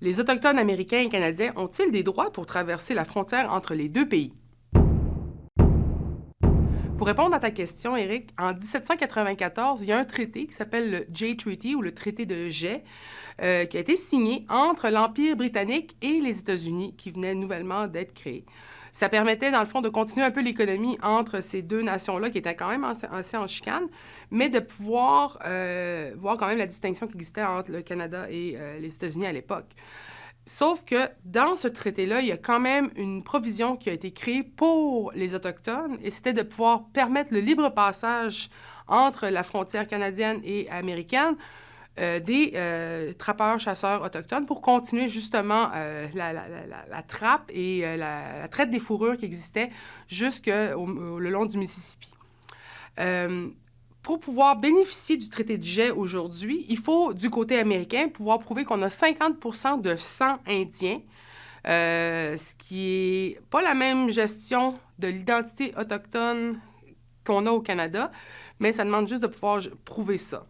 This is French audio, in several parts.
Les Autochtones américains et canadiens ont-ils des droits pour traverser la frontière entre les deux pays? Pour répondre à ta question, Éric, en 1794, il y a un traité qui s'appelle le Jay Treaty ou le traité de Jay, qui a été signé entre l'Empire britannique et les États-Unis, qui venait nouvellement d'être créé. Ça permettait, dans le fond, de continuer un peu l'économie entre ces deux nations-là, qui étaient quand même assez en chicane, mais de pouvoir voir quand même la distinction qui existait entre le Canada et les États-Unis à l'époque. Sauf que dans ce traité-là, il y a quand même une provision qui a été créée pour les Autochtones, et c'était de pouvoir permettre le libre passage entre la frontière canadienne et américaine des trappeurs-chasseurs autochtones pour continuer justement la trappe et la traite des fourrures qui existait le long du Mississippi. Pour pouvoir bénéficier du traité de Jay aujourd'hui, il faut, du côté américain, pouvoir prouver qu'on a 50 de sang indien, ce qui n'est pas la même gestion de l'identité autochtone qu'on a au Canada, mais ça demande juste de pouvoir prouver ça.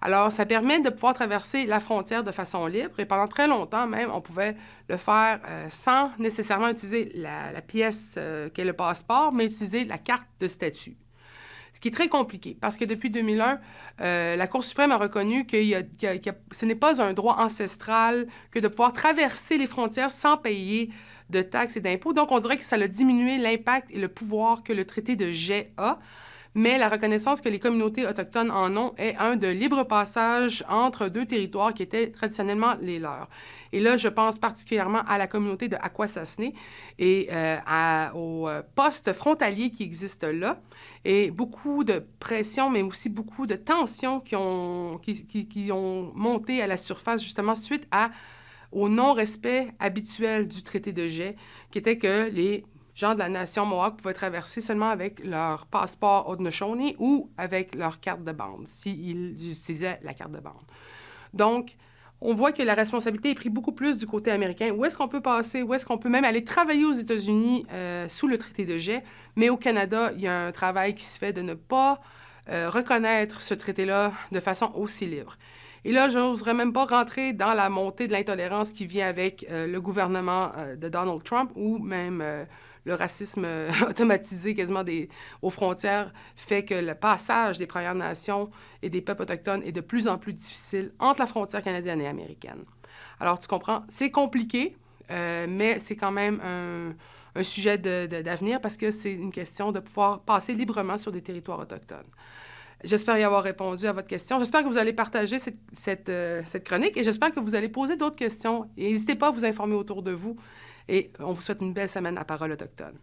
Alors, ça permet de pouvoir traverser la frontière de façon libre, et pendant très longtemps même, on pouvait le faire sans nécessairement utiliser la pièce qu'est le passeport, mais utiliser la carte de statut. Ce qui est très compliqué, parce que depuis 2001, la Cour suprême a reconnu que ce n'est pas un droit ancestral que de pouvoir traverser les frontières sans payer de taxes et d'impôts. Donc, on dirait que ça a diminué l'impact et le pouvoir que le traité de Jay a, mais la reconnaissance que les communautés autochtones en ont est un de libre passage entre deux territoires qui étaient traditionnellement les leurs. Et là, je pense particulièrement à la communauté de Akwesasne et aux postes frontaliers qui existent là, et beaucoup de pression, mais aussi beaucoup de tensions qui ont monté à la surface justement suite au non-respect habituel du traité de Jay, qui était que les gens de la nation Mohawk pouvaient traverser seulement avec leur passeport Haudenosaunee ou avec leur carte de bande, s'ils utilisaient la carte de bande. Donc, on voit que la responsabilité est prise beaucoup plus du côté américain. Où est-ce qu'on peut passer? Où est-ce qu'on peut même aller travailler aux États-Unis sous le traité de Jay? Mais au Canada, il y a un travail qui se fait de ne pas reconnaître ce traité-là de façon aussi libre. Et là, je n'oserais même pas rentrer dans la montée de l'intolérance qui vient avec le gouvernement de Donald Trump ou même le racisme automatisé quasiment aux frontières fait que le passage des Premières Nations et des peuples autochtones est de plus en plus difficile entre la frontière canadienne et américaine. Alors, tu comprends, c'est compliqué, mais c'est quand même un sujet d'avenir parce que c'est une question de pouvoir passer librement sur des territoires autochtones. J'espère y avoir répondu à votre question. J'espère que vous allez partager cette chronique et j'espère que vous allez poser d'autres questions. Et n'hésitez pas à vous informer autour de vous. Et on vous souhaite une belle semaine à Parole autochtone.